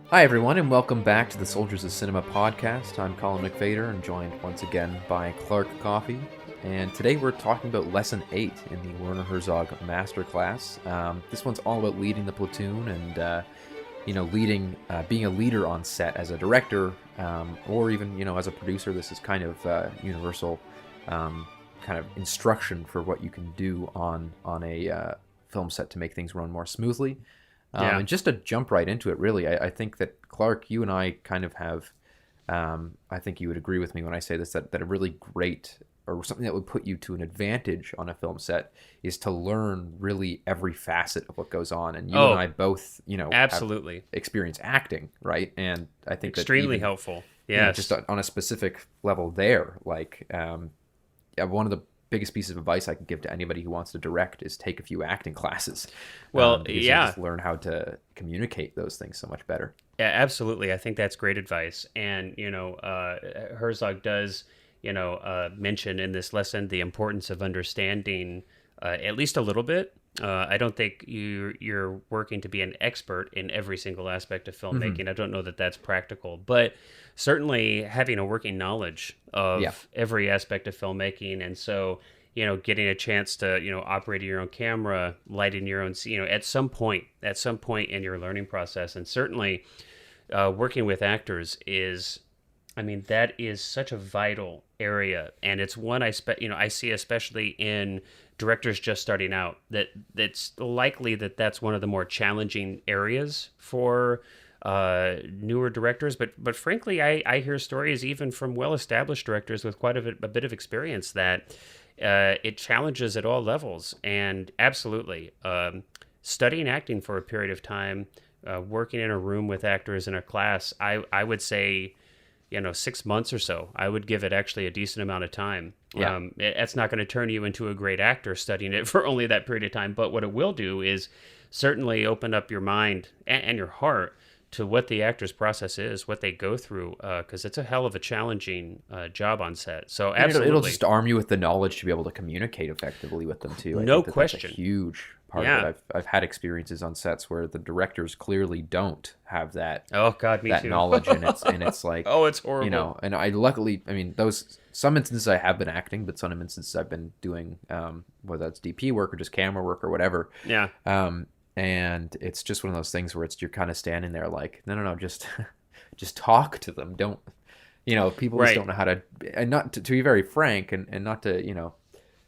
Hi everyone, and welcome back to the Soldiers of Cinema podcast. I'm Cullen and joined once again by Clark Coffee. And today we're talking about Lesson 8 in the Werner Herzog Masterclass. This one's all about leading the platoon and, being a leader on set as a director, or even, as a producer. This is kind of universal kind of instruction for what you can do on a film set to make things run more smoothly. And just to jump right into it, really, I think that, Clark, you and I kind of have, I think you would agree with me when I say this, that a really great, or something that would put you to an advantage on a film set, is to learn really every facet of what goes on. And you and I both, absolutely have experience acting, right? And I think extremely helpful. Yeah, just on a specific level there, like one of the biggest piece of advice I can give to anybody who wants to direct is take a few acting classes. Well, you just learn how to communicate those things so much better. Yeah, absolutely. I think that's great advice. And, Herzog does, mention in this lesson the importance of understanding at least a little bit. I don't think you're working to be an expert in every single aspect of filmmaking. Mm-hmm. I don't know that that's practical, but certainly having a working knowledge of every aspect of filmmaking. And so, getting a chance to, operate your own camera, lighting your own, at some point in your learning process. And certainly working with actors that is such a vital area. And it's one I see especially in directors just starting out, that's likely that's one of the more challenging areas for newer directors. But frankly, I hear stories even from well-established directors with quite a bit of experience that it challenges at all levels. And absolutely, studying acting for a period of time, working in a room with actors in a class, I would say, 6 months or so. I would give it actually a decent amount of time. Yeah. That's not going to turn you into a great actor studying it for only that period of time. But what it will do is certainly open up your mind and your heart to what the actor's process is, what they go through, because it's a hell of a challenging job on set. So absolutely. It'll just arm you with the knowledge to be able to communicate effectively with them too. No question. That's a huge part of it. I've had experiences on sets where the directors clearly don't have that. Oh God, me that too. knowledge, and it's like, oh, it's horrible. And I luckily, some instances I have been acting, but some instances I've been doing whether that's DP work or just camera work or whatever. Yeah. And it's just one of those things where you're kind of standing there like, no, just talk to them. Don't, people just don't know how to, and not to be very frank and not to,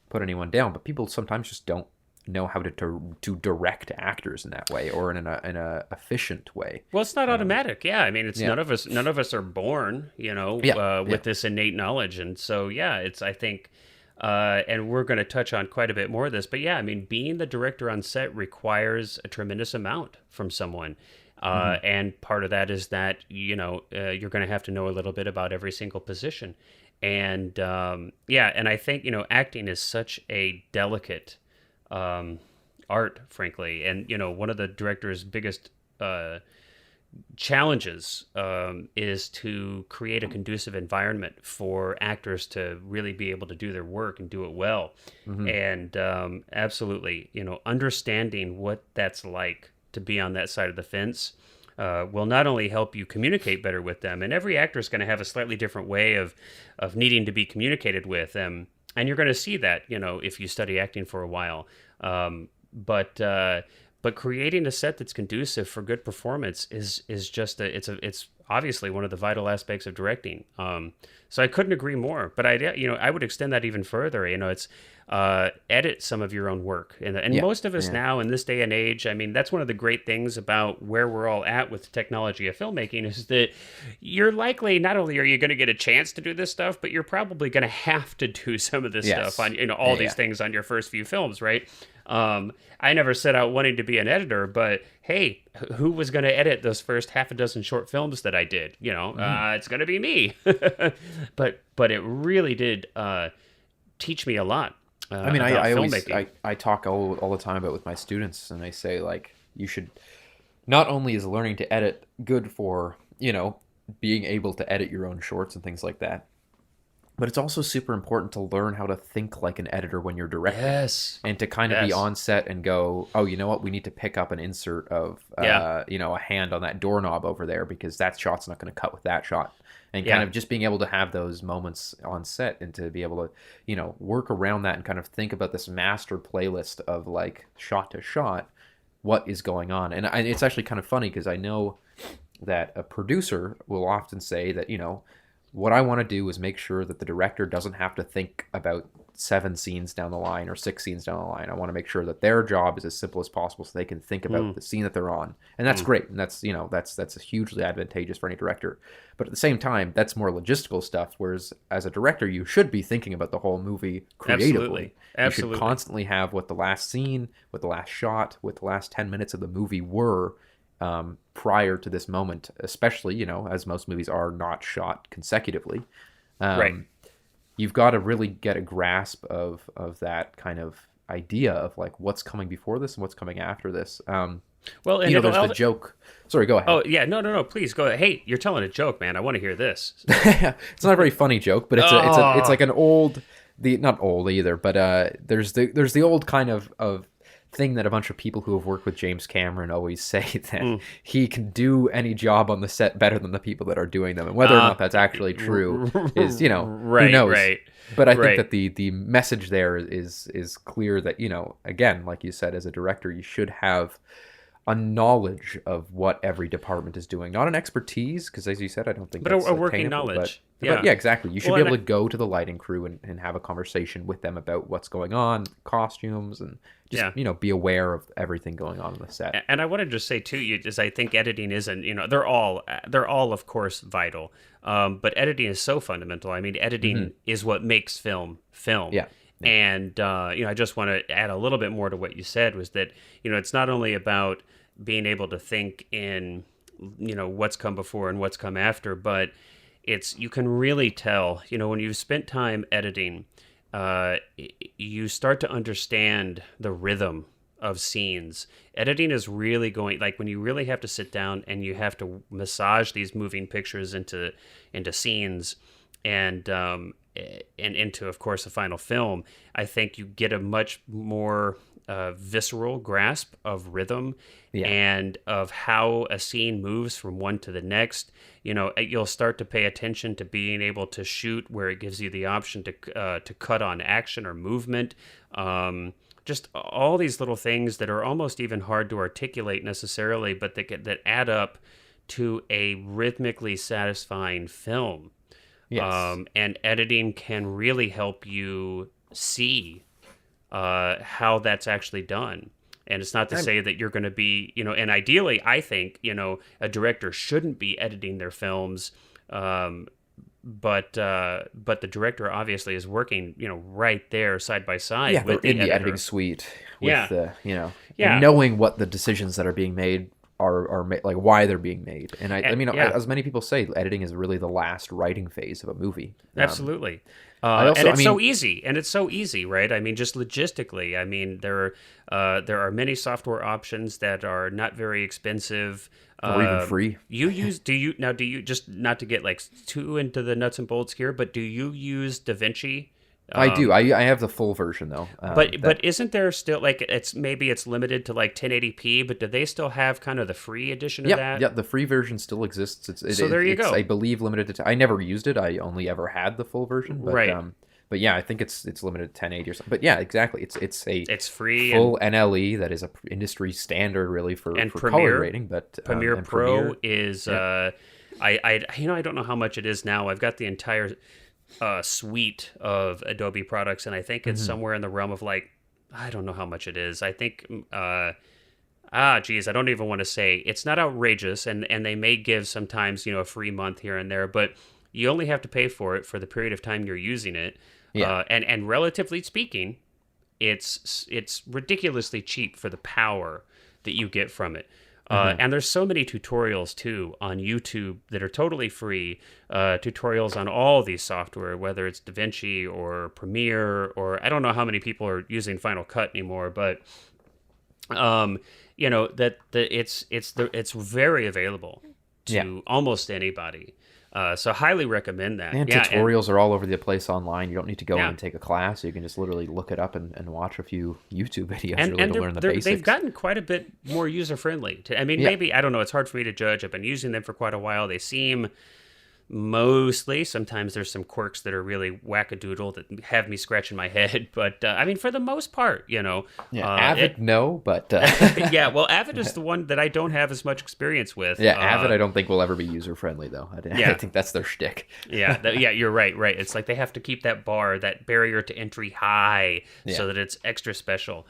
put anyone down, but people sometimes just don't know how to direct actors in that way or in a efficient way. Well, it's not automatic. Yeah. I mean, it's none of us are born, with this innate knowledge. And so, I think, and we're going to touch on quite a bit more of this, but being the director on set requires a tremendous amount from someone. And part of that is that, you're going to have to know a little bit about every single position. And, and I think, acting is such a delicate, art, frankly. And, one of the director's biggest, challenges is to create a conducive environment for actors to really be able to do their work and do it well. And absolutely, understanding what that's like to be on that side of the fence will not only help you communicate better with them, and every actor is going to have a slightly different way of needing to be communicated with them, and you're going to see that if you study acting for a while. But creating a set that's conducive for good performance is just it's obviously one of the vital aspects of directing. So I couldn't agree more. But I would extend that even further. It's edit some of your own work, and most of us now in this day and age. That's one of the great things about where we're all at with the technology of filmmaking is that you're likely not only are you going to get a chance to do this stuff, but you're probably going to have to do some of this stuff on all these things on your first few films, right? I never set out wanting to be an editor, but hey, who was going to edit those first half a dozen short films that I did? It's going to be me. But it really did teach me a lot. I talk all the time about with my students, and I say, like, you should, not only is learning to edit good for, being able to edit your own shorts and things like that, But it's also super important to learn how to think like an editor when you're directing, Yes. and to kind of be Yes. on set and go, oh, you know what, we need to pick up an insert of, Yeah. a hand on that doorknob over there because that shot's not going to cut with that shot. And kind Yeah. of just being able to have those moments on set and to be able to, work around that and kind of think about this master playlist of like shot to shot, what is going on. And it's actually kind of funny because I know that a producer will often say that, what I want to do is make sure that the director doesn't have to think about 7 scenes down the line or 6 scenes down the line. I want to make sure that their job is as simple as possible so they can think about Mm. the scene that they're on. And that's great. And that's hugely advantageous for any director. But at the same time, that's more logistical stuff. Whereas as a director, you should be thinking about the whole movie creatively. Absolutely. Absolutely. You should constantly have what the last scene, what the last shot, what the last 10 minutes of the movie were, prior to this moment, especially, as most movies are not shot consecutively. Right. You've got to really get a grasp of that kind of idea of like what's coming before this and what's coming after this. Well, and There's the joke. Sorry, go ahead. Oh yeah, no, please go ahead. Hey, you're telling a joke, man. I want to hear this. It's not a very funny joke, but it's like an old, not old either, but there's the old kind of thing that a bunch of people who have worked with James Cameron always say, that he can do any job on the set better than the people that are doing them, and whether or not that's actually true is, Right, who knows. right, But I right. think that the message there is clear that, again, like you said, as a director, you should have a knowledge of what every department is doing, not an expertise, because as you said, I don't think But that's a working attainable, knowledge. but yeah, exactly. You should Well, be and able to go to the lighting crew and have a conversation with them about what's going on, costumes, and just, Yeah. be aware of everything going on the set. And I want to just say too, I think editing isn't, they're all of course vital, but editing is so fundamental. I mean, editing is what makes film. Yeah. And I just want to add a little bit more to what you said, was that it's not only about being able to think in what's come before and what's come after, but you can really tell when you've spent time editing, you start to understand the rhythm of scenes. Editing is really going, like when you really have to sit down and you have to massage these moving pictures into scenes and into, of course, a final film. I think you get a much more visceral grasp of rhythm and of how a scene moves from one to the next. You'll start to pay attention to being able to shoot where it gives you the option to cut on action or movement. Just all these little things that are almost even hard to articulate necessarily, but that add up to a rhythmically satisfying film. Yes. And editing can really help you see how that's actually done. And it's not to say that you're going to be, and ideally, I think, a director shouldn't be editing their films, but the director obviously is working, right there side by side with the in the editor. editing suite with Yeah. and knowing what the decisions that are being made are like why they're being made. And I mean, as many people say, editing is really the last writing phase of a movie. Absolutely. Also- and it's I so mean- easy, right? I mean, just logistically, I mean, there are many software options that are not very expensive. Or even free. Do you just, not to get like too into the nuts and bolts here, but do you use DaVinci? I do. I have the full version though. But isn't there still, like, it's limited to like 1080p, but do they still have kind of the free edition of that? Yeah, the free version still exists. So there you go. I believe limited to. I never used it. I only ever had the full version. But, Right. But yeah, I think it's limited to 1080 or something. But yeah, exactly. It's free. full NLE that is a industry standard really for Premiere, color rating. But Premiere and Pro Premiere, is I don't know how much it is now. I've got the entire suite of Adobe products, and I think it's somewhere in the realm of, like, I don't know how much it is. I think I don't even want to say. It's not outrageous, and they may give sometimes a free month here and there, but you only have to pay for it for the period of time you're using it. Yeah. And relatively speaking, it's ridiculously cheap for the power that you get from it. And there's so many tutorials too on YouTube that are totally free. Tutorials on all these software, whether it's DaVinci or Premiere, or I don't know how many people are using Final Cut anymore, but it's very available to almost anybody. So highly recommend that. And Yeah, and tutorials are all over the place online. You don't need to go in yeah, and take a class. You can just literally look it up and watch a few YouTube videos and really to learn the they've basics. gotten quite a bit more user friendly. I mean, Yeah. maybe I don't know. It's hard for me to judge. I've been using them for quite a while. They seem mostly. Sometimes there's some quirks that are really wackadoodle that have me scratching my head. But I mean, for the most part, Yeah. Avid, no, but yeah. Well, Avid is the one that I don't have as much experience with. yeah, Avid I don't think will ever be user friendly though. I Yeah. think that's their shtick. Yeah, you're right. Right. It's like they have to keep that bar, that barrier to entry high, Yeah. so that it's extra special.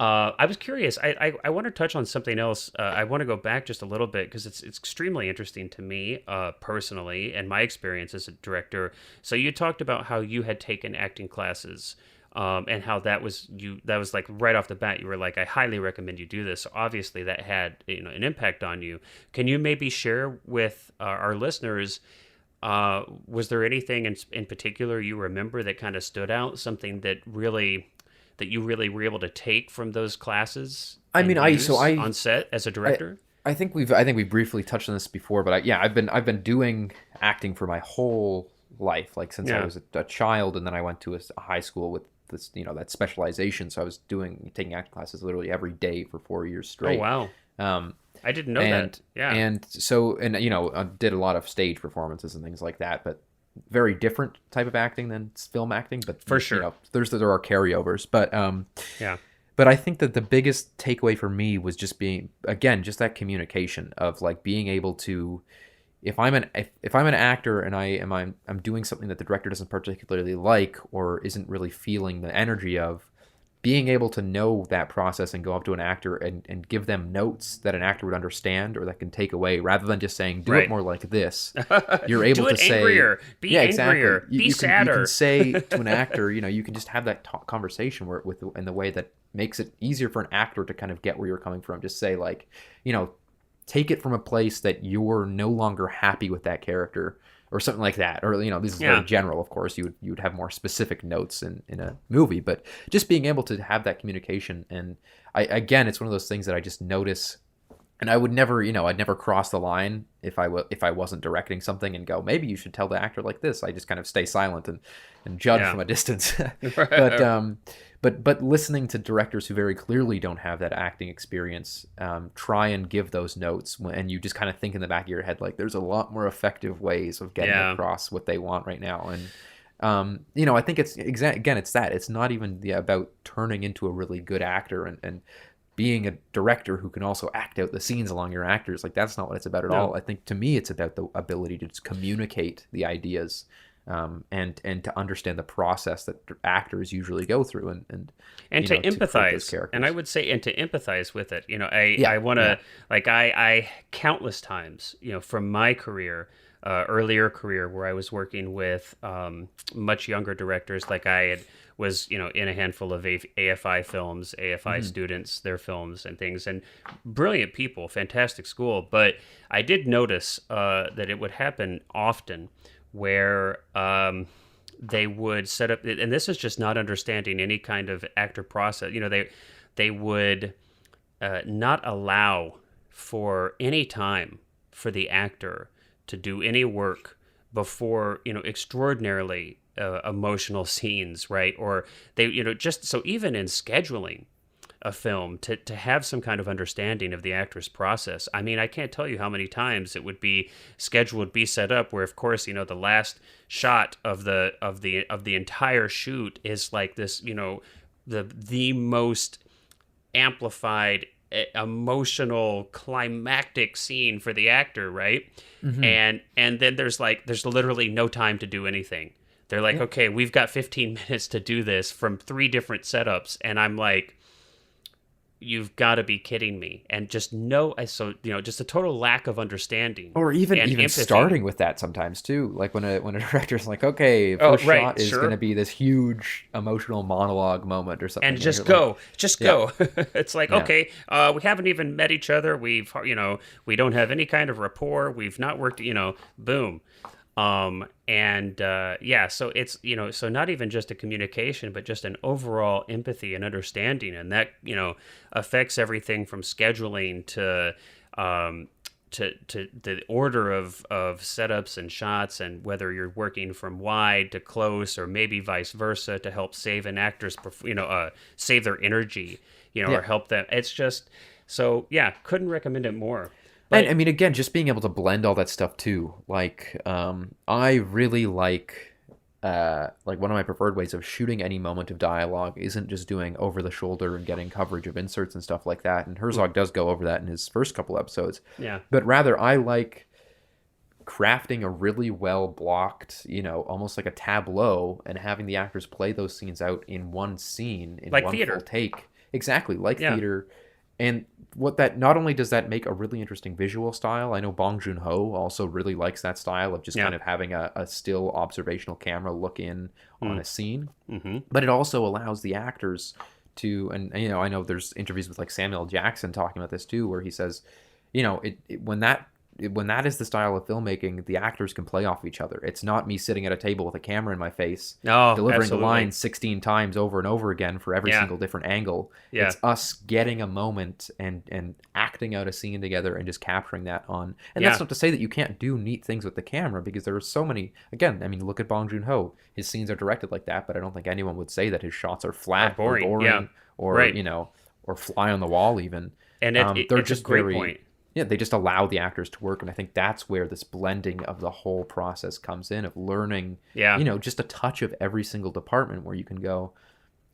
I was curious. I want to touch on something else. I want to go back just a little bit because it's extremely interesting to me personally and my experience as a director. So you talked about how you had taken acting classes, and how that was like right off the bat. You were like, I highly recommend you do this. So obviously that had an impact on you. Can you maybe share with our listeners? Was there anything in particular you remember that kind of stood out? Something that you really were able to take from those classes I and mean, use on set as a director? I think we briefly touched on this before, but I've been doing acting for my whole life, like since I Yeah. was a child, and then I went to a high school with this, that specialization. So I was taking acting classes literally every day for 4 years Oh straight. wow. Um, I didn't know and that. Yeah. and so I did a lot of stage performances and things like that, but very different type of acting than film acting. But For sure. there are carryovers, but Yeah. but I think that the biggest takeaway for me was just just that communication of like being able to, if I'm an actor and I'm doing something that the director doesn't particularly like or isn't really feeling the energy of, being able to know that process and go up to an actor and give them notes that an actor would understand or that can take away, rather than just saying, do it Right. more like this. You're able Do it to say, angrier. Be yeah, angrier. exactly. Be You sadder. can say to an actor, you can just have that conversation in the way that makes it easier for an actor to kind of get where you're coming from. Just say like, take it from a place that you're no longer happy with that character or something like that. Or, this is Yeah. very general, of course. You would have more specific notes in a movie, but just being able to have that communication. And it's one of those things that I just notice, and I would never, I'd never cross the line if I wasn't directing something and go, maybe you should tell the actor like this. I just kind of stay silent and judge Yeah. from a distance. Right. But listening to directors who very clearly don't have that acting experience, try and give those notes, and you just kind of think in the back of your head, like, there's a lot more effective ways of getting Yeah. across what they want right now. And I think it's again, it's that it's not even about turning into a really good actor and being a director who can also act out the scenes along your actors. Like, that's not what it's about at No. all. I think to me, it's about the ability to just communicate the ideas, and to understand the process that actors usually go through, And to create those empathize. characters. And I would say, and to empathize with it. Yeah, I want to, yeah. like, I countless times, from my career, earlier career, where I was working with much younger directors, like was in a handful of AFI films, AFI students, their films and things, and brilliant people, fantastic school. But I did notice that it would happen often where they would set up, and this is just not understanding any kind of actor process. They would not allow for any time for the actor to do any work before extraordinarily emotional scenes, right? Or they just so even in scheduling a film to have some kind of understanding of the actor's process. I mean, I can't tell you how many times it would be schedule would be set up where, of course, the last shot of the entire shoot is like this, the most amplified emotional climactic scene for the actor, right? And then there's literally no time to do anything. They're like, okay, we've got 15 minutes to do this from 3 different setups, and I'm like, you've got to be kidding me. And just just a total lack of understanding, Or even empathy. starting with that sometimes too, like when a director's like, okay, Oh, first right, shot is sure. going to be this huge emotional monologue moment or something, And just you're go, like, just Yeah. go. It's like, Yeah. okay, we haven't even met each other. We've, we don't have any kind of rapport. We've not worked, boom. So it's, so not even just a communication, but just an overall empathy and understanding. And that, affects everything from scheduling to the order of setups and shots, and whether you're working from wide to close or maybe vice versa to help save an actor's save their energy, Yeah. or help them. It's just so yeah, couldn't recommend it more. But And I mean, again, just being able to blend all that stuff too. I really like one of my preferred ways of shooting any moment of dialogue isn't just doing over the shoulder and getting coverage of inserts and stuff like that. And Herzog does go over that in his first couple episodes. yeah, But rather, I like crafting a really well blocked, almost like a tableau, and having the actors play those scenes out in one scene in like one theater. full take. Exactly, like Yeah. theater. And what that not only does that make a really interesting visual style. I know Bong Joon-ho also really likes that style of just Yeah. kind of having a still observational camera look in on a scene. Mm-hmm. But it also allows the actors to, and I know there's interviews with like Samuel Jackson talking about this too, where he says, when that is the style of filmmaking, the actors can play off each other. It's not me sitting at a table with a camera in my face, Oh, delivering absolutely. the lines 16 times over and over again for every Yeah. single different angle. Yeah. It's us getting a moment and acting out a scene together and just capturing that on. And Yeah. that's not to say that you can't do neat things with the camera, because there are so many. Again, I mean, look at Bong Joon-ho. His scenes are directed like that, but I don't think anyone would say that his shots are flat Or boring, yeah. or Right. or fly on the wall even. And They're it's just a great very, point. yeah, they just allow the actors to work, and I think that's where this blending of the whole process comes in, of learning, Yeah. just a touch of every single department, where you can go,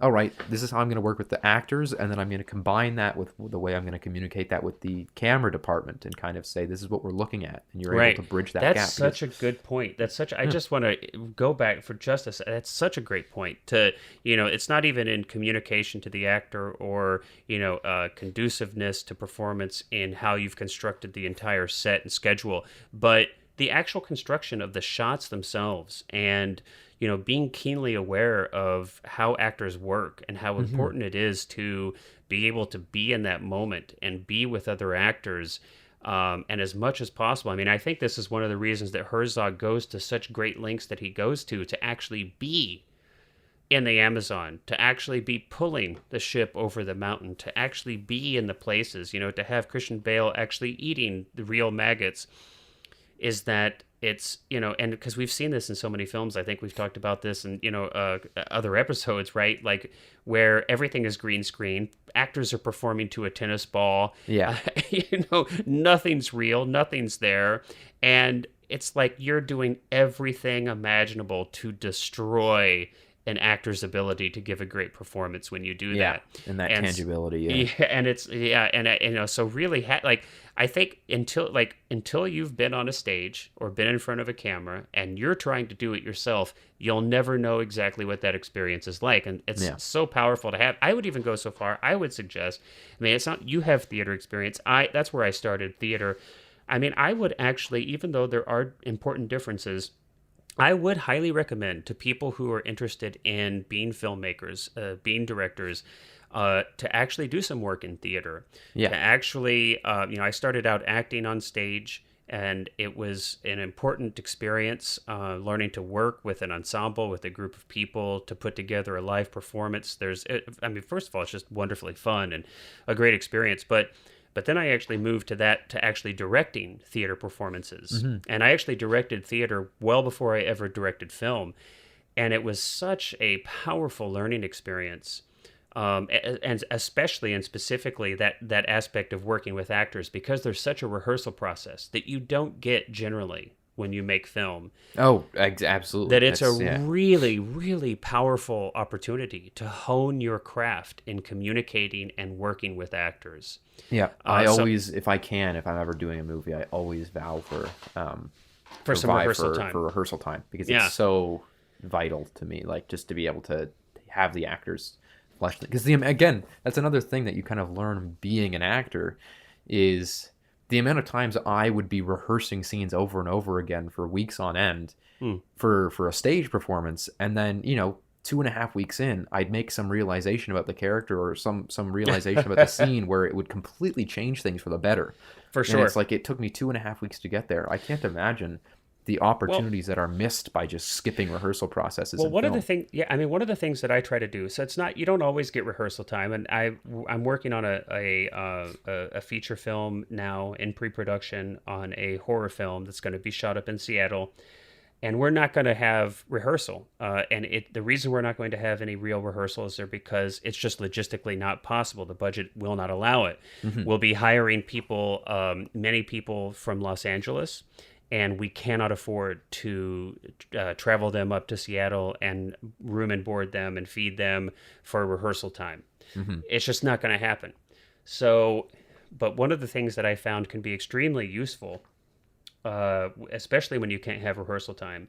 all right, this is how I'm going to work with the actors, and then I'm going to combine that with the way I'm going to communicate that with the camera department, and kind of say, this is what we're looking at, and you're Right. able to bridge that That's gap. such a good point. That's such. I just want to go back for just a second. That's such a great point. It's not even in communication to the actor or conduciveness to performance in how you've constructed the entire set and schedule, but the actual construction of the shots themselves, and being keenly aware of how actors work and how important it is to be able to be in that moment and be with other actors. And as much as possible. I mean, I think this is one of the reasons that Herzog goes to such great lengths that he goes to actually be in the Amazon, to actually be pulling the ship over the mountain, to actually be in the places, to have Christian Bale actually eating the real maggots, is that it's, and because we've seen this in so many films, I think we've talked about this in, other episodes, right? Like where everything is green screen, actors are performing to a tennis ball. Yeah. Nothing's real, nothing's there. And it's like you're doing everything imaginable to destroy an actor's ability to give a great performance when you do that. And that tangibility. Yeah. And it's, so really, I think until you've been on a stage or been in front of a camera and you're trying to do it yourself, you'll never know exactly what that experience is like. And it's so powerful to have. I would even go so far, I would suggest, it's not, you have theater experience. That's where I started theater. I mean, I would actually, even though there are important differences, I would highly recommend to people who are interested in being filmmakers, being directors, to actually do some work in theater. Yeah. To actually, I started out acting on stage, and it was an important experience, learning to work with an ensemble, with a group of people, to put together a live performance. First of all, it's just wonderfully fun and a great experience, but then I actually moved to actually directing theater performances. And I actually directed theater well before I ever directed film. And it was such a powerful learning experience. And especially and specifically that aspect of working with actors, because there's such a rehearsal process that you don't get generally when you make film. Oh, absolutely. That it's really, really powerful opportunity to hone your craft in communicating and working with actors. Yeah, I always, if I'm ever doing a movie, I always vow for some rehearsal time. For rehearsal time, because it's so vital to me, like just to be able to have the actors flesh. Because again, that's another thing that you kind of learn being an actor, is the amount of times I would be rehearsing scenes over and over again for weeks on end for a stage performance, and then 2.5 weeks in, I'd make some realization about the character or some realization about the scene where it would completely change things for the better. For sure. And it's like it took me 2.5 weeks to get there. I can't imagine the opportunities that are missed by just skipping rehearsal processes. Well, in one of film. the things, yeah, I mean, one of the things that I try to do, so it's not, you don't always get rehearsal time, and I'm working on a feature film now in pre-production on a horror film that's going to be shot up in Seattle, and we're not going to have rehearsal, and the reason we're not going to have any real rehearsals are because it's just logistically not possible. The budget will not allow it. We'll be hiring people, many people from Los Angeles, and we cannot afford to travel them up to Seattle and room and board them and feed them for rehearsal time. It's just not going to happen. So, but one of the things that I found can be extremely useful, especially when you can't have rehearsal time,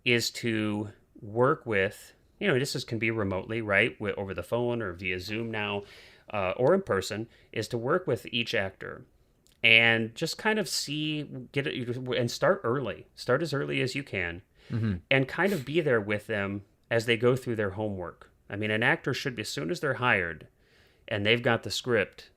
is to work with, can be remotely, right? Over the phone or via Zoom now, or in person, is to work with each actor and just kind of get it, and start early. Start as early as you can, and kind of be there with them as they go through their homework. I mean, an actor should be, as soon as they're hired and they've got the script,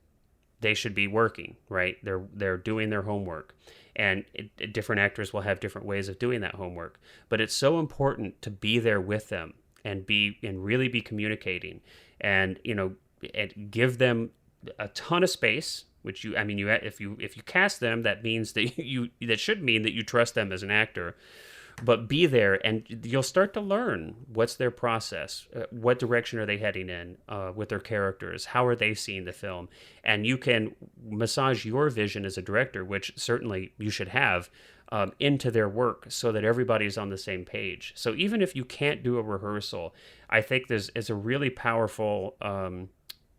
they should be working, right? They're doing their homework. And different actors will have different ways of doing that homework. But it's so important to be there with them and really be communicating, and and give them a ton of space. Which if you cast them, that means that that should mean that you trust them as an actor. But be there, and you'll start to learn what's their process, what direction are they heading in with their characters, how are they seeing the film, and you can massage your vision as a director, which certainly you should have, into their work so that everybody's on the same page. So even if you can't do a rehearsal, I think it's a really powerful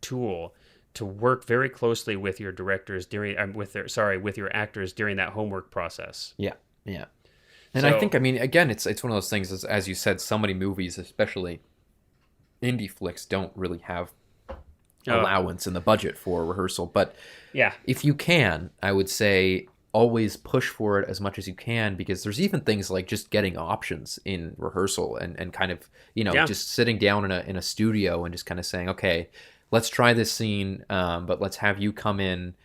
tool to work very closely with your directors with your actors during that homework process. Yeah. And I think, again, it's one of those things, as you said, so many movies, especially indie flicks, don't really have allowance in the budget for rehearsal. But yeah, if you can, I would say always push for it as much as you can, because there's even things like just getting options in rehearsal and kind of, just sitting down in a studio and just kind of saying, okay, let's try this scene, but let's have you come in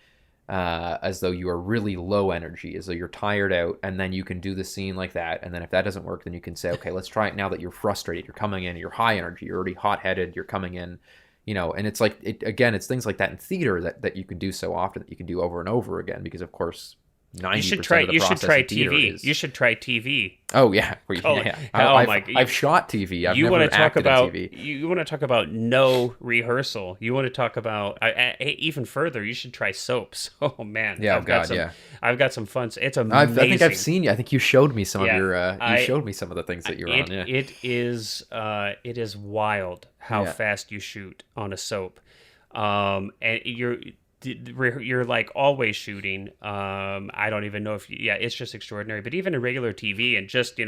as though you are really low energy, as though you're tired out, and then you can do the scene like that. And then if that doesn't work, then you can say, okay, let's try it now that you're frustrated, you're coming in, you're high energy, you're already hot-headed, you're coming in, and it's like, it's things like that in theater that you can do so often, that you can do over and over again, because of course 90% of the process of theater is... You should try TV. Oh yeah, I've shot TV. I've never acted in TV. You want to talk about no rehearsal? You want to talk about even further? You should try soaps. Oh man, yeah, I've got some fun. It's amazing. I think I've seen you. I think you showed me some of your. You showed me some of the things that you're on. Yeah, it is wild how fast you shoot on a soap, and you're like always shooting. I don't even know if it's just extraordinary. But even in regular TV, and just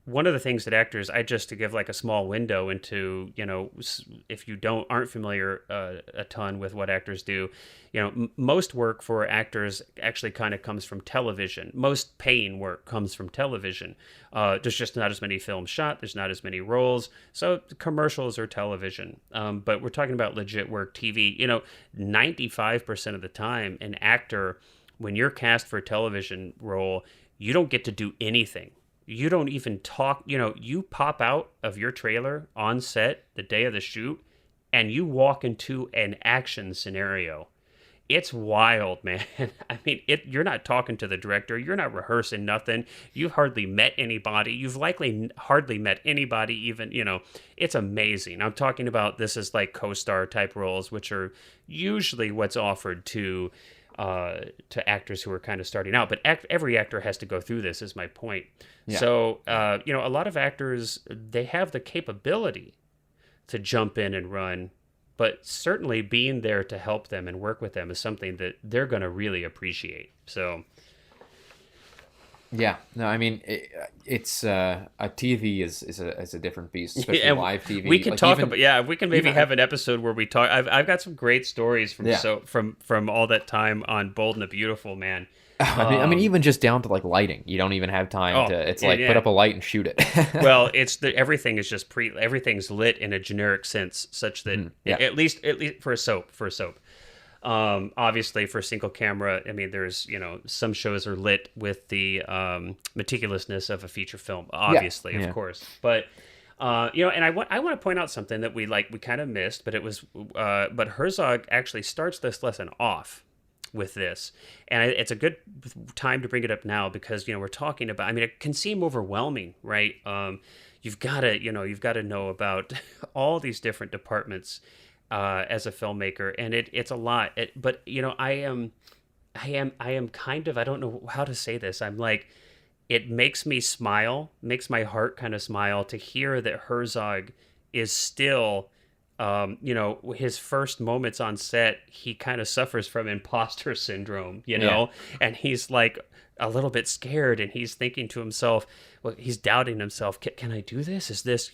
one of the things that actors, to give like a small window into, if you aren't familiar a ton with what actors do, most work for actors actually kind of comes from television. Most paying work comes from television. There's just not as many films shot. There's not as many roles. So commercials or television. But we're talking about legit work, TV. 95% of the time, an actor, when you're cast for a television role, you don't get to do anything. You don't even talk. You pop out of your trailer on set the day of the shoot, and you walk into an action scenario. It's wild, man. I mean, you're not talking to the director. You're not rehearsing nothing. You've hardly met anybody. You've likely hardly met anybody even, it's amazing. I'm talking about, this is like co-star type roles, which are usually what's offered to actors who are kind of starting out. But every actor has to go through this, is my point. Yeah. So, a lot of actors, they have the capability to jump in and run, but certainly being there to help them and work with them is something that they're going to really appreciate. So, yeah, no, I mean, it's a TV is a different beast, especially live TV. We can talk about, we can maybe have an episode where we talk. I've got some great stories from all that time on Bold and the Beautiful, man. I mean, even just down to like lighting, you don't even have time to. It's put up a light and shoot it. Well, everything is just everything's lit in a generic sense, such that at least for a soap. Obviously, for single camera, I mean, there's some shows are lit with the meticulousness of a feature film, Yeah. obviously, of Yeah. course, but. And I want to point out something that we kind of missed, but it was, but Herzog actually starts this lesson off with this, and it's a good time to bring it up now because we're talking about. I mean, it can seem overwhelming, right? You've got to know about all these different departments as a filmmaker, and it's a lot. But I am kind of, I don't know how to say this. I'm like, it makes me smile, makes my heart kind of smile to hear that Herzog is still, his first moments on set, he kind of suffers from imposter syndrome, Yeah. and he's like a little bit scared and he's thinking to himself, well, he's doubting himself. Can I do this? Is this,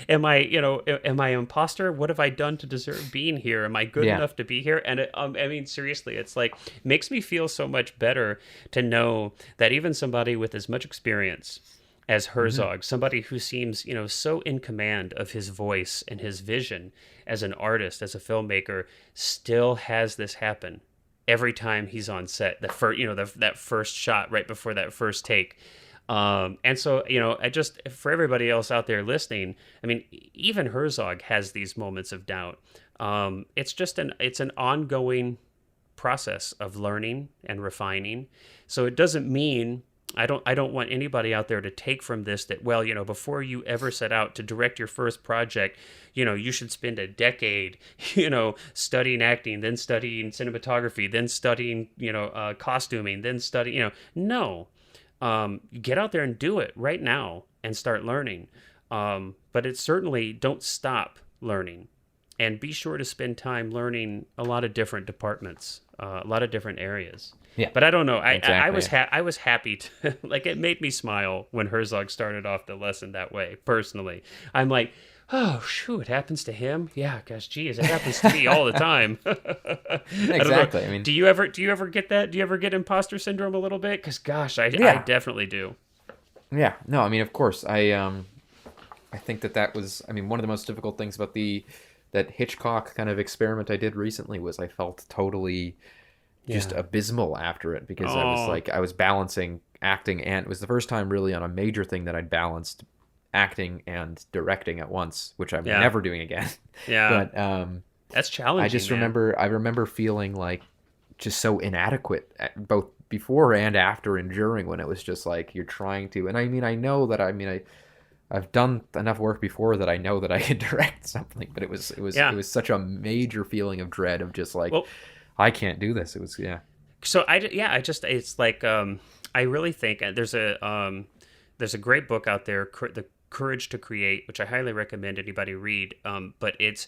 am I imposter? What have I done to deserve being here? Am I good Yeah. enough to be here? And I mean, seriously, it's like, makes me feel so much better to know that even somebody with as much experience as Hmm. Herzog, somebody who seems, so in command of his voice and his vision as an artist, as a filmmaker, still has this happen every time he's on set. The first, that first shot right before that first take. And so, I just, for everybody else out there listening, I mean, even Herzog has these moments of doubt. It's an ongoing process of learning and refining. So it doesn't mean I don't want anybody out there to take from this that, well, before you ever set out to direct your first project, you should spend a decade, studying acting, then studying cinematography, then studying, costuming, then study, no. Get out there and do it right now and start learning. But it's certainly, don't stop learning, and be sure to spend time learning a lot of different departments, a lot of different areas. Yeah. But I don't know. I Exactly. was I was happy to like, it made me smile when Herzog started off the lesson that way. Personally, I'm like, oh, shoot, it happens to him. Yeah, gosh, geez, it happens to me all the time. I don't know. Exactly. I mean, Do you ever get that? Do you ever get imposter syndrome a little bit? Because gosh, I yeah. definitely do. Yeah. No, I mean, of course. I think that was, I mean, one of the most difficult things about the that Hitchcock kind of experiment I did recently was I felt totally just Yeah. abysmal after it because Oh, I was balancing acting, and it was the first time really on a major thing that I'd balanced acting and directing at once, which I'm yeah, never doing again. yeah. But That's I challenging, just man. remember feeling like just so inadequate both before and after and during, when it was just like you're trying to, and I mean, I know that, I mean, I've done enough work before that I know that I could direct something, but it Yeah. was such a major feeling of dread of just like, Well, I can't do this. It was, yeah. so I just, it's like, I really think there's a great book out there, The Courage to Create, which I highly recommend anybody read. But it's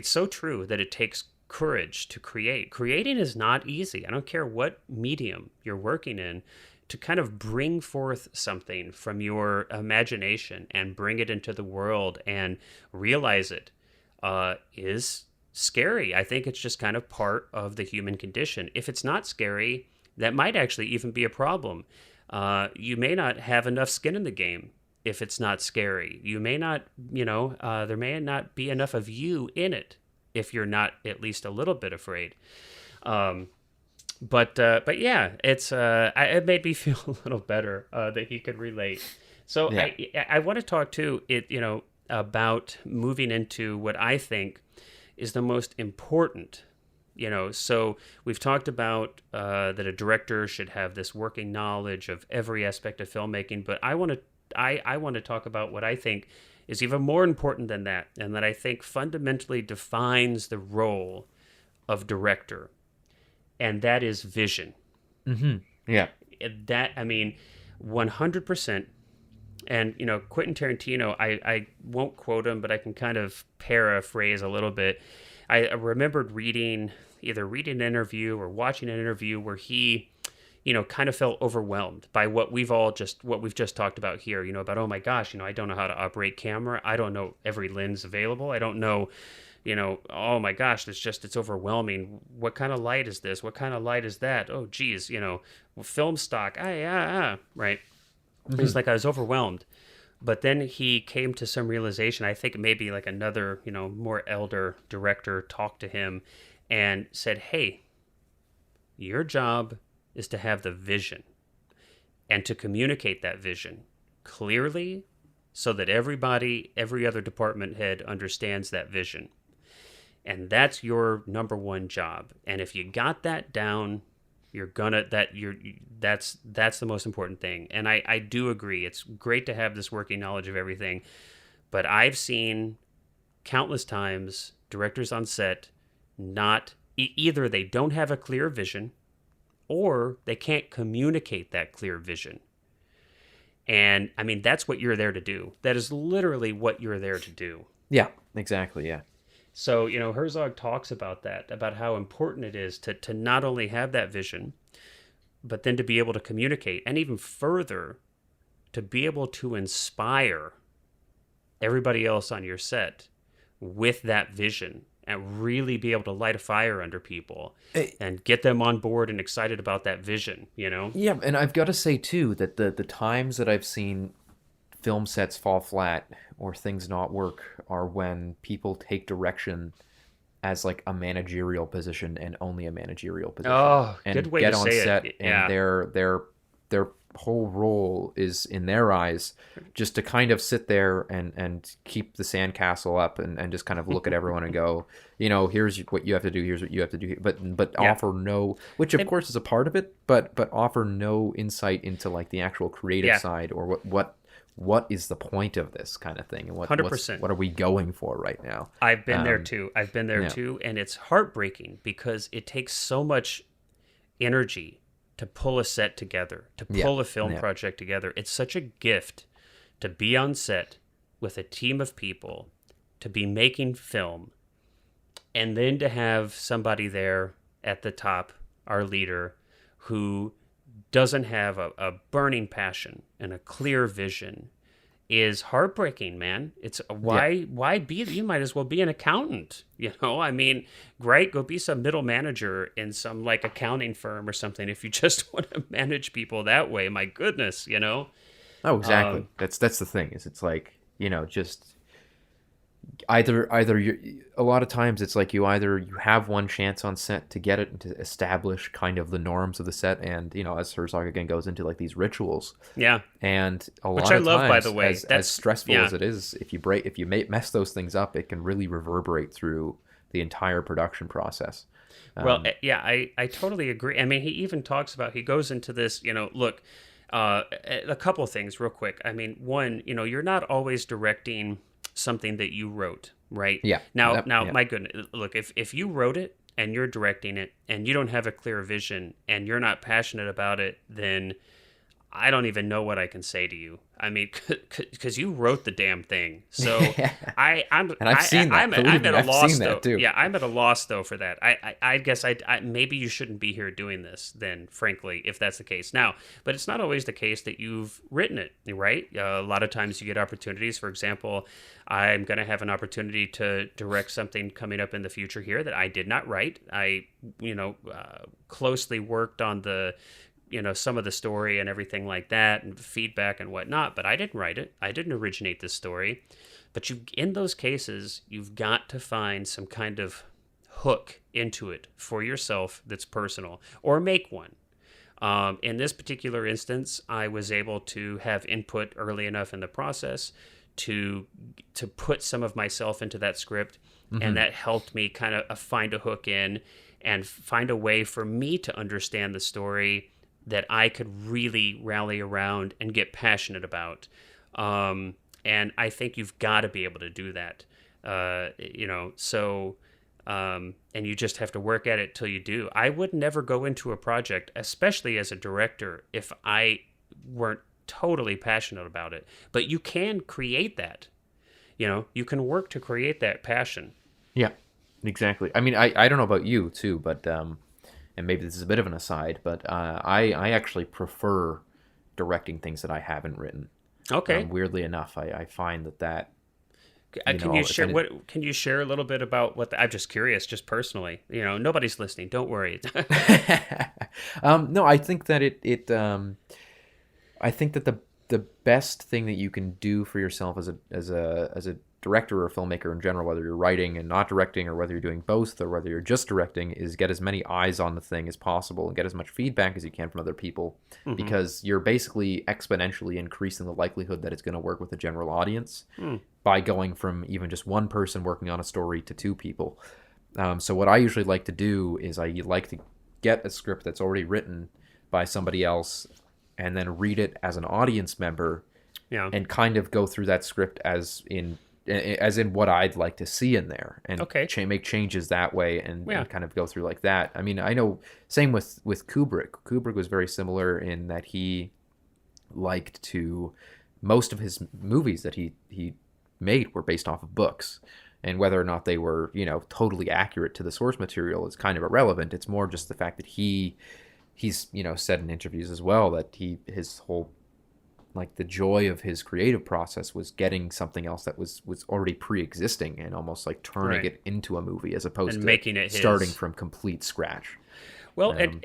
so true that it takes courage to create. Creating is not easy. I don't care what medium you're working in. To kind of bring forth something from your imagination and bring it into the world and realize it is scary. I think it's just kind of part of the human condition. If it's not scary, that might actually even be a problem. You may not have enough skin in the game if it's not scary. You may not, there may not be enough of you in it if you're not at least a little bit afraid. Um, but yeah, it made me feel a little better that he could relate. So Yeah. I want to talk too, about moving into what I think is the most important. So we've talked about that a director should have this working knowledge of every aspect of filmmaking, but I want to talk about what I think is even more important than that, and that I think fundamentally defines the role of director, and that is vision. Hmm. Yeah. That, I mean, 100%. And Quentin Tarantino, I won't quote him, but I can kind of paraphrase a little bit. I remembered either reading an interview or watching an interview where he, kind of felt overwhelmed by what we've just talked about here. About, oh my gosh, I don't know how to operate camera. I don't know every lens available. I don't know, oh my gosh, it's overwhelming. What kind of light is this? What kind of light is that? Oh geez, film stock. Right. He's Hmm. like, I was overwhelmed. But then he came to some realization. I think maybe like another, more elder director talked to him, and said, hey, your job is to have the vision and to communicate that vision clearly so that everybody, every other department head understands that vision. And that's your number one job. And if you got that down, that's the most important thing. And I do agree. It's great to have this working knowledge of everything, but I've seen countless times directors on set not either they don't have a clear vision or they can't communicate that clear vision. And I mean, that's what you're there to do. That is literally what you're there to do. Yeah, exactly. Yeah. So, Herzog talks about that, about how important it is to not only have that vision, but then to be able to communicate, and even further, to be able to inspire everybody else on your set with that vision and really be able to light a fire under people and get them on board and excited about that vision, Yeah, and I've got to say, too, that the times that I've seen film sets fall flat or things not work are when people take direction as like a managerial position and only a managerial position. Oh, and good way get to on say set it. and Yeah. their whole role is, in their eyes, just to kind of sit there and keep the sandcastle up and just kind of look at everyone and go, here's what you have to do, here's what you have to do, but Yeah. offer no, which of course is a part of it, but offer no insight into like the actual creative side, or what is the point of this kind of thing, and 100%. what are we going for right now? I've been there too. And it's heartbreaking because it takes so much energy to pull a set together, to pull a film project together. It's such a gift to be on set with a team of people, to be making film, and then to have somebody there at the top, our leader, who doesn't have a burning passion and a clear vision, is heartbreaking, man. It's why be, you might as well be an accountant, I mean, great, go be some middle manager in some like accounting firm or something if you just want to manage people that way. My goodness, Oh, exactly. That's the thing, is it's like, just either you, a lot of times it's like you have one chance on set to get it and to establish kind of the norms of the set, and as Herzog again goes into like these rituals, and a lot Which I of love, times, by the way. as stressful as it is, if you mess those things up, it can really reverberate through the entire production process. Well, I totally agree. I mean, he even talks about, he goes into this, look, a couple of things real quick. I mean, one, you're not always directing something that you wrote, right? Yeah. Now, my goodness, look, if you wrote it and you're directing it and you don't have a clear vision and you're not passionate about it, then I don't even know what I can say to you. I mean, because you wrote the damn thing. So I'm at a loss though. Too. Yeah, I'm at a loss though for that. I guess I maybe you shouldn't be here doing this then, frankly, if that's the case. Now, but it's not always the case that you've written it, right? A lot of times you get opportunities. For example, I'm going to have an opportunity to direct something coming up in the future here that I did not write. I closely worked on the some of the story and everything like that and feedback and whatnot, but I didn't write it. I didn't originate this story. But in those cases, you've got to find some kind of hook into it for yourself that's personal, or make one. In this particular instance, I was able to have input early enough in the process to put some of myself into that script, and that helped me kind of find a hook in and find a way for me to understand the story that I could really rally around and get passionate about. And I think you've got to be able to do that, and you just have to work at it till you do. I would never go into a project, especially as a director, if I weren't totally passionate about it. But you can create that. You can work to create that passion. Yeah, exactly. I mean, I don't know about you too, but and maybe this is a bit of an aside, but I actually prefer directing things that I haven't written. Okay. Weirdly enough, I find that. Can you share Can you share a little bit about what? I'm just curious, just personally. Nobody's listening. Don't worry. No, I think that I think that the best thing that you can do for yourself as a director or filmmaker in general, whether you're writing and not directing, or whether you're doing both, or whether you're just directing, is get as many eyes on the thing as possible and get as much feedback as you can from other people, Mm-hmm. because you're basically exponentially increasing the likelihood that it's going to work with the general audience Mm. by going from even just one person working on a story to two people. So what I usually like to do is I like to get a script that's already written by somebody else and then read it as an audience member, Yeah. and kind of go through that script as in what I'd like to see in there, and Okay. make changes that way, Yeah. and kind of go through like that. I mean, I know same with Kubrick. Kubrick was very similar in that he liked to, most of his movies that he made were based off of books, and whether or not they were, totally accurate to the source material is kind of irrelevant. It's more just the fact that he's said in interviews as well that his whole, like, the joy of his creative process was getting something else that was already pre-existing and almost like turning Right. it into a movie, as opposed And to making it starting his. from complete scratch. Well, Um,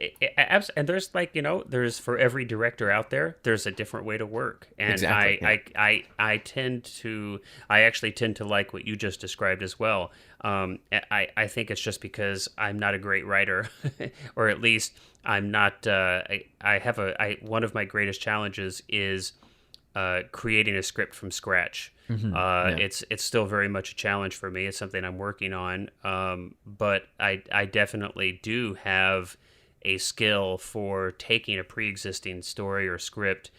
and there's like, there's, for every director out there, there's a different way to work, and Exactly, I actually tend to like what you just described as well. I think it's just because I'm not a great writer, or at least I'm not. One of my greatest challenges is creating a script from scratch. yeah. It's still very much a challenge for me. It's something I'm working on. But I definitely do have a skill for taking a pre-existing story or script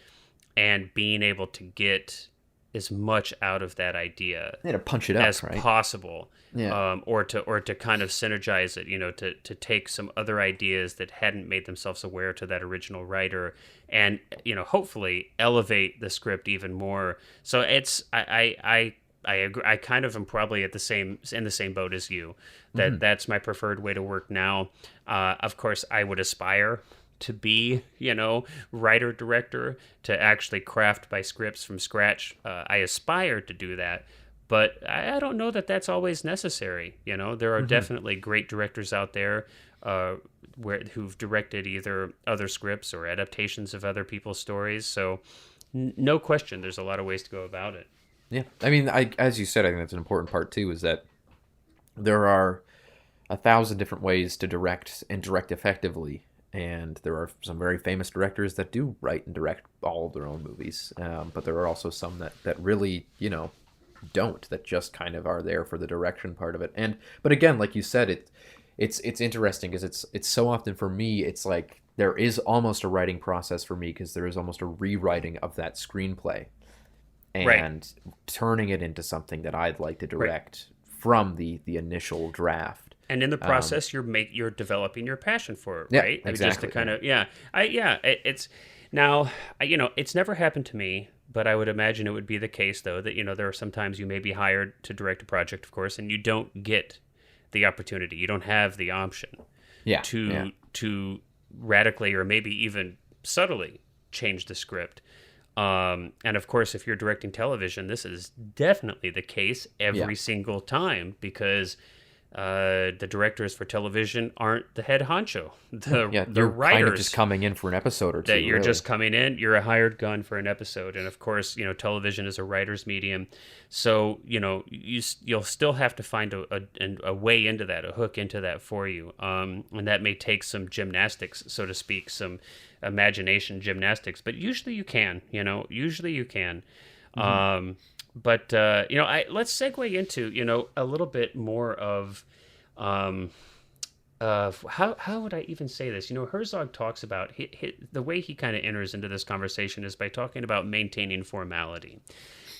and being able to get as much out of that idea They had to punch it up, as right? possible, Yeah. or to kind of synergize it, to take some other ideas that hadn't made themselves aware to that original writer, and hopefully elevate the script even more. So it's I agree. I kind of am probably in the same boat as you. That's my preferred way to work now. Of course, I would aspire to be, writer director, to actually craft my scripts from scratch. I aspire to do that, but I don't know that that's always necessary. There are definitely great directors out there who've directed either other scripts or adaptations of other people's stories. So no question, there's a lot of ways to go about it. Yeah. I mean, as you said, I think that's an important part too, is that there are 1,000 different ways to direct and direct effectively. And there are some very famous directors that do write and direct all of their own movies. But there are also some that really, don't, that just kind of are there for the direction part of it. But again, like you said, it's interesting because it's so often for me, it's like there is almost a writing process for me, because there is almost a rewriting of that screenplay and Right. turning it into something that I'd like to Right. direct from the initial draft. And in the process, you're developing your passion for it, Yeah, right? Just to exactly, kind of, it's now, it's never happened to me, but I would imagine it would be the case, though, that there are sometimes you may be hired to direct a project, of course, and you don't get the opportunity, you don't have the option Yeah, to yeah. to radically or maybe even subtly change the script. And of course, if you're directing television, this is definitely the case every single time, because the directors for television aren't the head honcho. Yeah, The you're writers, kind of just coming in for an episode or two. that you're really. just coming in, you're a hired gun for an episode. And of course, television is a writer's medium, so you'll still have to find a way into that, a hook into that for you, and that may take some gymnastics, so to speak, some imagination gymnastics, but usually you can. But let's segue into a little bit more of how would I even say this? Herzog talks about the way he kind of enters into this conversation is by talking about maintaining formality.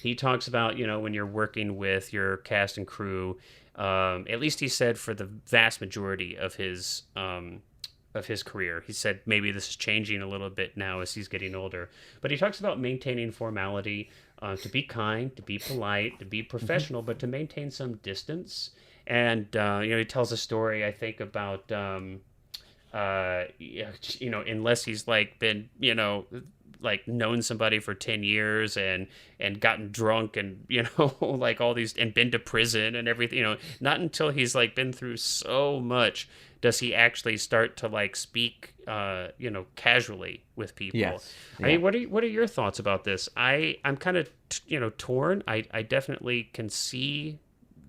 He talks about when you're working with your cast and crew, at least he said for the vast majority of his career. He said maybe this is changing a little bit now as he's getting older, but he talks about maintaining formality, to be kind, to be polite, to be professional, but to maintain some distance. And he tells a story, I think, about unless he's like been like known somebody for 10 years and gotten drunk and, you know, like all these, and been to prison and everything, you know, not until he's like been through so much does he actually start to like speak, you know, casually with people. Yes. I mean, what are your thoughts about this? I'm kind of, you know, torn. I definitely can see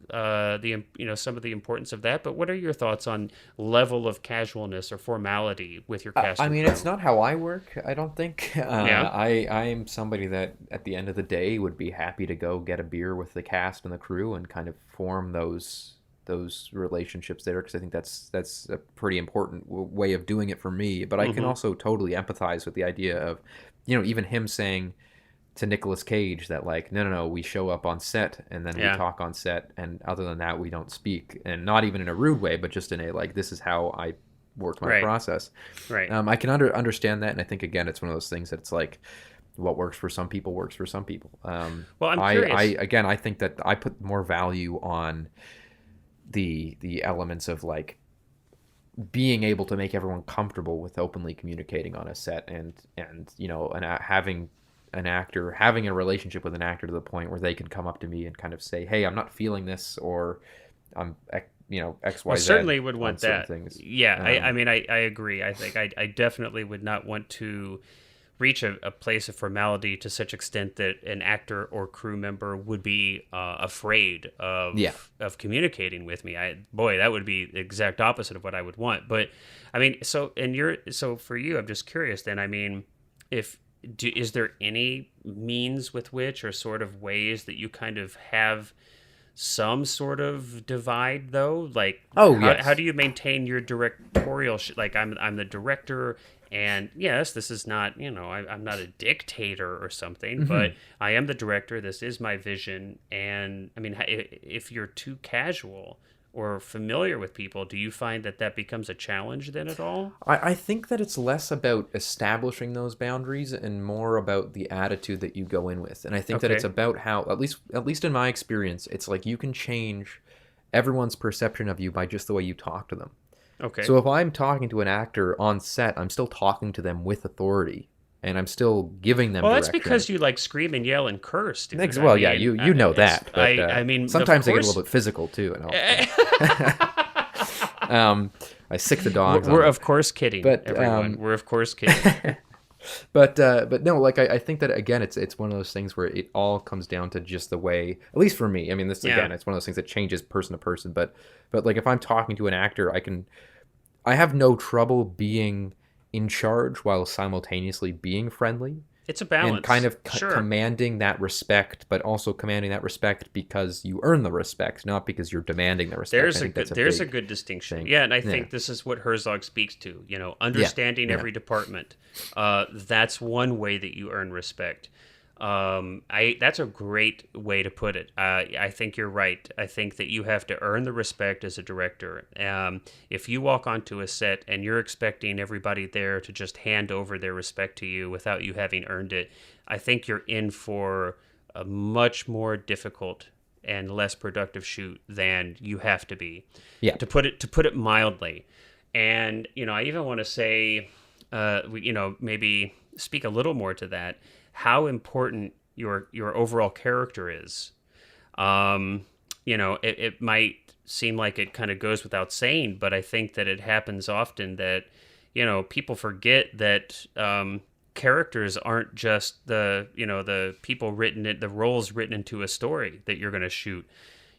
the, you know, some of the importance of that, but what are your thoughts on level of casualness or formality with your cast I and mean, crew? it's not how I work, I don't think. Yeah. I am somebody that at the end of the day would be happy to go get a beer with the cast and the crew and kind of form those relationships there, because I think that's a pretty important way of doing it for me. But I can Mm-hmm. also totally empathize with the idea of, you know, even him saying to Nicolas Cage that like, no, no, no, we show up on set and then we Yeah. talk on set, and other than that, we don't speak, and not even in a rude way, but just in a like, this is how I work my Right. process. Right. I can understand that, and I think again, it's one of those things that it's like, what works for some people works for some people. Well, I'm I curious. again, I think that I put more value on the elements of like being able to make everyone comfortable with openly communicating on a set, and you know, and having an actor having a relationship with an actor to the point where they can come up to me and kind of say, hey, I'm not feeling this, or I'm, you know, Well, XYZ certainly would on want certain that. things. Yeah, I um, mean, I agree. I think I definitely would not want to reach a place of formality to such extent that an actor or crew member would be afraid yeah. of communicating with me. Boy, that would be the exact opposite of what I would want. But I mean, so for you, I'm just curious. Then, I mean, if is there any means with which or sort of ways that you kind of have some sort of divide though, like Oh how yes. do you maintain your directorial like I'm the director, and yes, this is not, you know, I'm not a dictator or something, Hmm. but I am the director, this is my vision. And I mean, if you're too casual or familiar with people, do you find that that becomes a challenge then at all? I think that it's less about establishing those boundaries and more about the attitude that you go in with. And I think that it's Okay. about how, at least in my experience, it's like you can change everyone's perception of you by just the way you talk to them. Okay. So if I'm talking to an actor on set, I'm still talking to them with authority, and I'm still giving them Well, that's direction. because you like scream and yell and curse, dude. I Well, yeah, mean, you know it's that, but I mean, of sometimes they get a little course. bit physical too, and um, I sick the dogs on We're them. of course kidding, But everyone. We're of course kidding. but no, like I think that again, it's one of those things where it all comes down to just the way, at least for me. I mean, this Yeah. again, it's one of those things that changes person to person. But like if I'm talking to an actor, I have no trouble being in charge while simultaneously being friendly, It's a and kind balance. of Sure. commanding that respect, but also commanding that respect because you earn the respect, not because you're demanding the respect. I think that's a There's a big good distinction. thing. Yeah, and I Yeah. think this is what Herzog speaks to, you know, Yeah. understanding Yeah. every department. That's one way that you earn respect. I That's a great way to put it. I think you're right. I think that you have to earn the respect as a director. If you walk onto a set and you're expecting everybody there to just hand over their respect to you without you having earned it, I think you're in for a much more difficult and less productive shoot than you have to be, Yeah. to put it mildly. And you know, I even want to say, you know, maybe speak a little more to that, how important your overall character is. You know, it might seem like it kind of goes without saying, but I think that it happens often that, you know, people forget that characters aren't just the, you know, the people written it, the roles written into a story that you're going to shoot.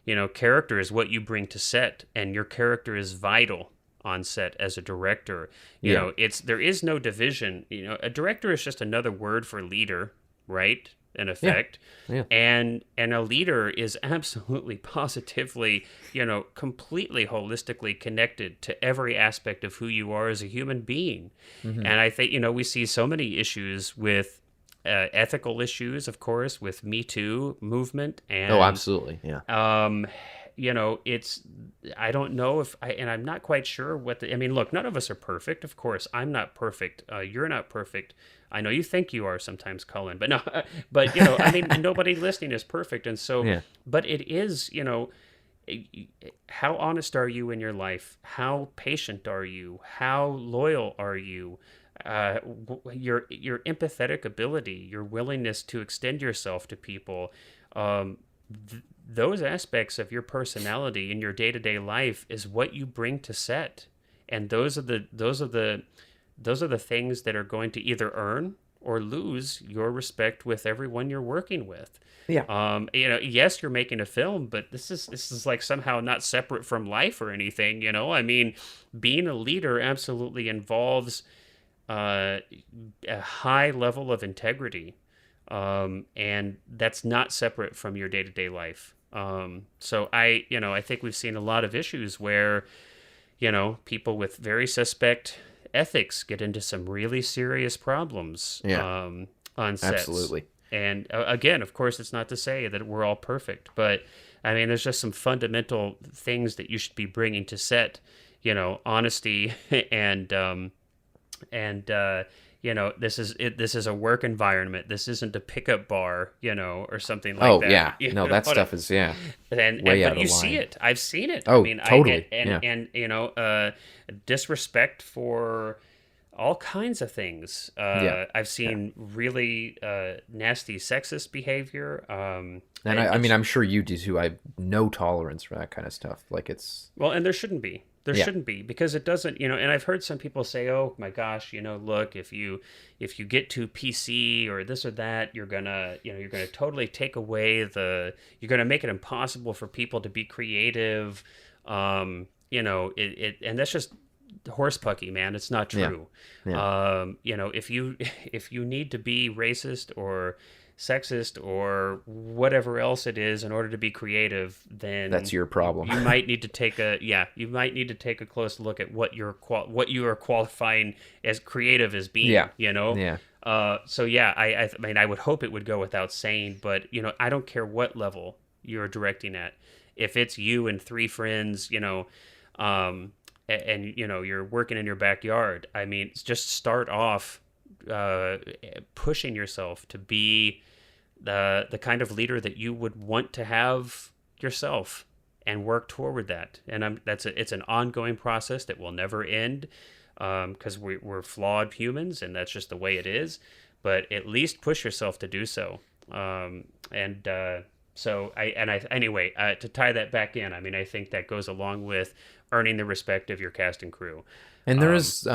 You know, character is what you bring to set, and your character is vital on set as a director. You Yeah. know, it's there is no division. You know, a director is just another word for leader, right? In Yeah. effect. Yeah. And a leader is absolutely positively, you know, completely holistically connected to every aspect of who you are as a human being. Hmm. And I think, you know, we see so many issues with ethical issues, of course, with Me Too movement. Oh, And absolutely. Yeah. um you know, it's, I don't know if I, and I'm not quite sure what the, I mean, look, none of us are perfect, of course. I'm not perfect, you're not perfect. I know you think you are sometimes, Cullen, but no. But you know, I mean, nobody listening is perfect. And so, Yeah. but it is, you know, how honest are you in your life? How patient are you? How loyal are you? your empathetic ability, your willingness to extend yourself to people, um, those aspects of your personality in your day-to-day life is what you bring to set, and those are the things that are going to either earn or lose your respect with everyone you're working with. Yeah. Yes, you're making a film, but this is like somehow not separate from life or anything. I mean, being a leader absolutely involves a high level of integrity, and that's not separate from your day to day life. So I think we've seen a lot of issues where people with very suspect ethics get into some really serious problems Yeah. On sets. Absolutely. And again, of course, it's not to say that we're all perfect, but I mean, there's just some fundamental things that you should be bringing to set. Honesty and this is a work environment. This isn't a pickup bar, or something like that. Yeah. No, that stuff is way out But of you line. see it. I've seen it. Oh, I mean, totally. and disrespect for all kinds of things. I've seen really nasty sexist behavior. And I mean, I'm sure you do too. I have no tolerance for that kind of stuff. Like and there shouldn't be. There shouldn't be, because it doesn't, and I've heard some people say, "Oh my gosh, look, if you get too PC or this or that, you're gonna totally take away you're gonna make it impossible for people to be creative." And that's just horsepucky, man. It's not true. Yeah. If you need to be racist or sexist or whatever else it is in order to be creative, then that's your problem. You might need to take a close look at what you are qualifying as creative as being. Yeah. I mean, I would hope it would go without saying, but I don't care what level you're directing at. If it's you and three friends, and you're working in your backyard, I mean, just start off pushing yourself to be the kind of leader that you would want to have yourself, and work toward that. And it's an ongoing process that will never end, because we're flawed humans, and that's just the way it is. But at least push yourself to do so. Anyway, to tie that back in, I mean, I think that goes along with earning the respect of your cast and crew. And there's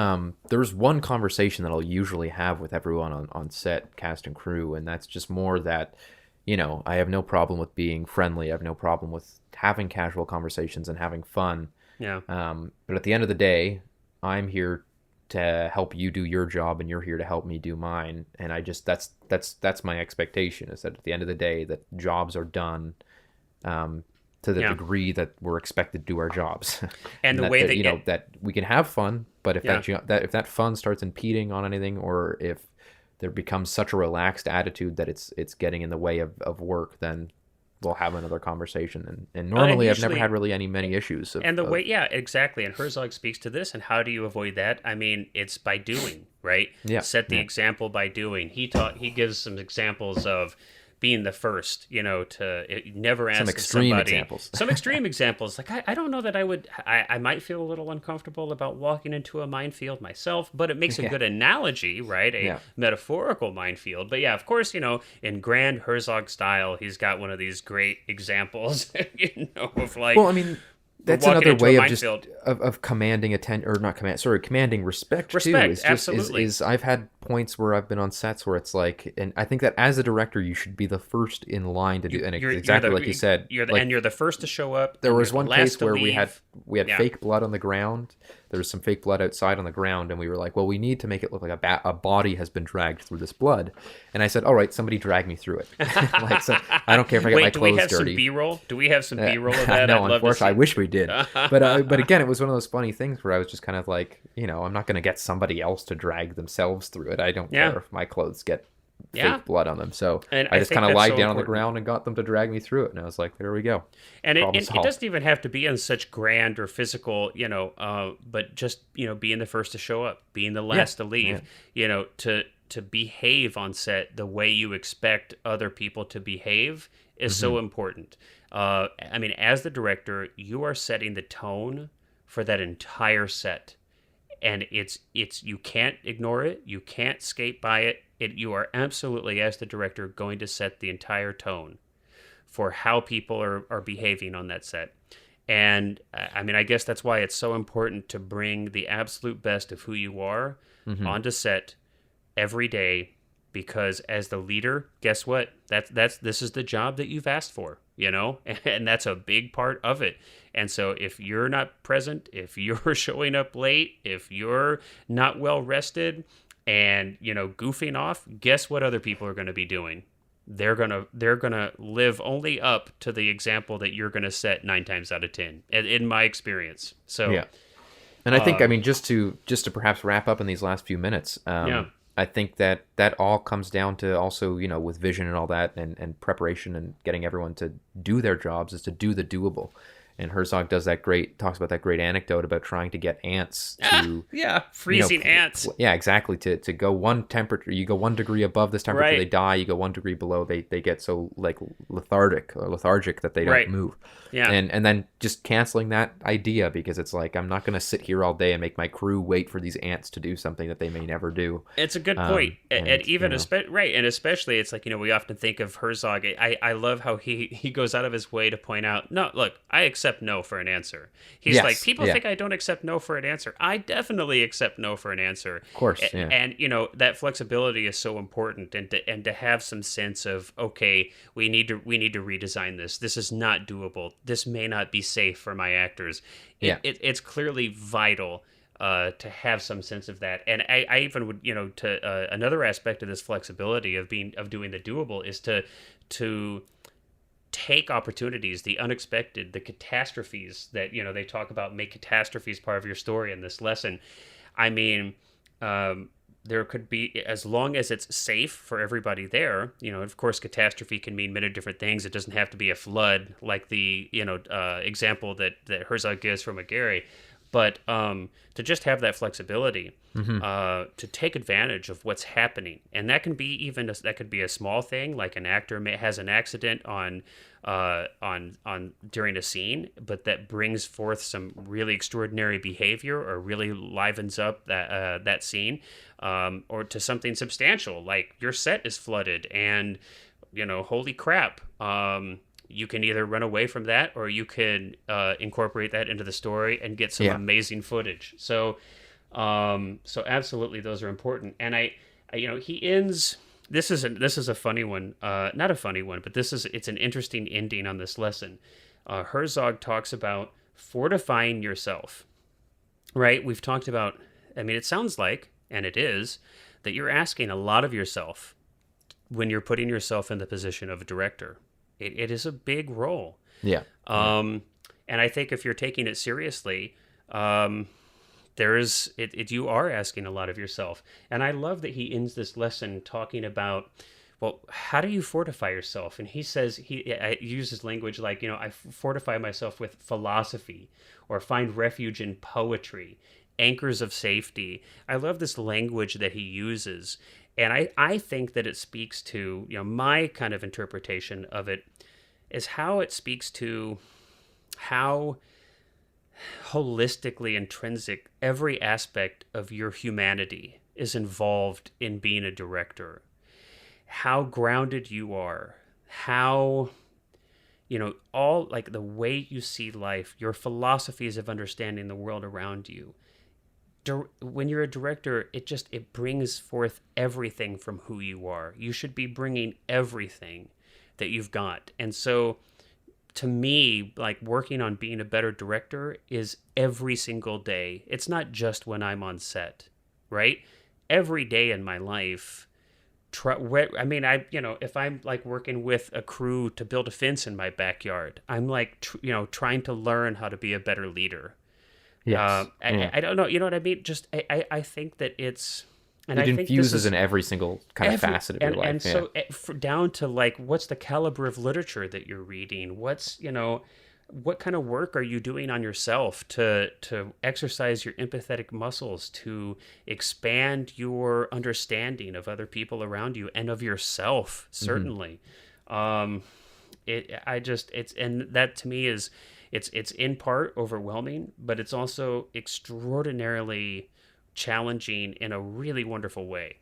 one conversation that I'll usually have with everyone on set, cast and crew, and that's just more that, I have no problem with being friendly. I have no problem with having casual conversations and having fun. Yeah. But at the end of the day, I'm here to help you do your job, and you're here to help me do mine. And I just that's my expectation, is that at the end of the day, that jobs are done to the degree that we're expected to do our jobs. And the way that that we can have fun, but if that fun starts impeding on anything, or if there becomes such a relaxed attitude that it's getting in the way of work, then we'll have another conversation. And normally I've never had really many issues. Exactly. And Herzog speaks to this. And how do you avoid that? I mean, it's by doing, right? Yeah. Set the example by doing. He gives some examples of being the first, to never ask some extreme somebody. Examples. Some extreme examples. Like, I don't know that I might feel a little uncomfortable about walking into a minefield myself, but it makes a good analogy, right? A metaphorical minefield. But yeah, of course, in grand Herzog style, he's got one of these great examples, of like... Well, I mean... That's another way of commanding commanding respect too. Is Absolutely. Is I've had points where I've been on sets where it's like, and I think that as a director you should be the first in line to do, and exactly like you said, you're the first to show up. There was one case where we had fake blood on the ground. There was some fake blood outside on the ground, and we were like, well, we need to make it look like a body has been dragged through this blood. And I said, all right, somebody drag me through it. So I don't care if I get my clothes dirty. Do we have some B-roll? Do we have some B-roll of that? No, unfortunately, I wish we did. But again, it was one of those funny things where I was just kind of like, I'm not going to get somebody else to drag themselves through it. I don't care if my clothes get fake blood on them. So I just kind of lied down on the ground and got them to drag me through it. And I was like, there we go. And it doesn't even have to be on such grand or physical, but just, being the first to show up, being the last to leave, to behave on set the way you expect other people to behave is so important. I mean, as the director, you are setting the tone for that entire set. and it's you can't ignore it, you can't skate by it. You are absolutely, as the director, going to set the entire tone for how people are behaving on that set. And I mean, I guess that's why it's so important to bring the absolute best of who you are onto set every day, because as the leader, guess what? This is the job that you've asked for, and that's a big part of it. And so if you're not present, if you're showing up late, if you're not well rested and, goofing off, guess what other people are going to be doing? They're gonna live only up to the example that you're gonna set 9 times out of 10, in my experience. So Yeah. And I think, I mean, just to perhaps wrap up in these last few minutes, yeah, I think that all comes down to also, with vision and all that, and preparation and getting everyone to do their jobs, is to do the doable. And Herzog talks about that great anecdote about trying to get ants to, freezing ants. Yeah, exactly. To go one temperature, you go 1 degree above this temperature, Right. they die. You go 1 degree below, they get so like lethargic that they don't Right. move. Yeah. And then just canceling that idea, because it's like, I'm not going to sit here all day and make my crew wait for these ants to do something that they may never do. It's a good point. And even right. and especially, it's like, we often think of Herzog. I love how he goes out of his way to point out, no, look, I accept no for an answer. He's Yes, like, people yeah. think I don't accept no for an answer. I definitely accept no for an answer. Of course, yeah. And that flexibility is so important, and to have some sense of, okay, we need to redesign this. This is not doable. This may not be safe for my actors. It's clearly vital to have some sense of that. And I even would, to another aspect of this flexibility of doing the doable is to take opportunities, the unexpected, the catastrophes that, they talk about. Make catastrophes part of your story in this lesson. I mean, there could be, as long as it's safe for everybody there, of course, catastrophe can mean many different things. It doesn't have to be a flood like the, example that Herzog gives from McGarry. But to just have that flexibility, to take advantage of what's happening, and that can be that could be a small thing, like an actor has an accident on during a scene, but that brings forth some really extraordinary behavior, or really livens up that scene, or to something substantial, like your set is flooded, and holy crap. You can either run away from that, or you can incorporate that into the story and get some amazing footage. So absolutely, those are important. And he ends. This is a funny one, not a funny one, but it's an interesting ending on this lesson. Herzog talks about fortifying yourself. Right? We've talked about. I mean, it sounds like, and it is, that you're asking a lot of yourself when you're putting yourself in the position of a director. It is a big role. Yeah. And I think if you're taking it seriously, you are asking a lot of yourself. And I love that he ends this lesson talking about, well, how do you fortify yourself? And he says, he uses language like, I fortify myself with philosophy, or find refuge in poetry, anchors of safety. I love this language that he uses. And I think that it speaks to, my kind of interpretation of it is how it speaks to how holistically intrinsic every aspect of your humanity is involved in being a director. How grounded you are, how, all like the way you see life, your philosophies of understanding the world around you. When you're a director, it brings forth everything from who you are. You should be bringing everything that you've got. And so to me, like, working on being a better director is every single day. It's not just when I'm on set, right? Every day in my life, if I'm like working with a crew to build a fence in my backyard, I'm like, trying to learn how to be a better leader. Yes. I don't know. You know what I mean? Just I think that it's, and it I think infuses this is in every single kind of facet of your life. And so down to like, what's the caliber of literature that you're reading? What's what kind of work are you doing on yourself to exercise your empathetic muscles, to expand your understanding of other people around you and of yourself, certainly. And that to me is, it's in part overwhelming, but it's also extraordinarily challenging in a really wonderful way.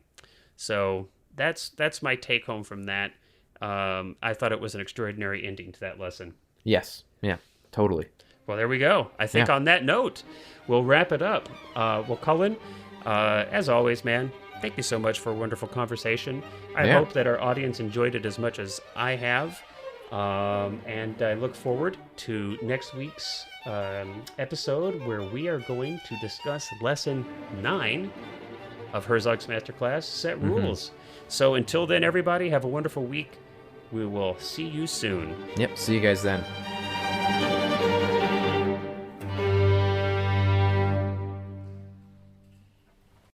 So that's my take home from that. I thought it was an extraordinary ending to that lesson. Yes. Yeah. Totally. Well, there we go. I think on that note, we'll wrap it up. Well, Cullen, as always, man, thank you so much for a wonderful conversation. I hope that our audience enjoyed it as much as I have. And I look forward to next week's episode, where we are going to discuss Lesson 9 of Herzog's Masterclass, Set Rules. So until then, everybody, have a wonderful week. We will see you soon. Yep. See you guys then.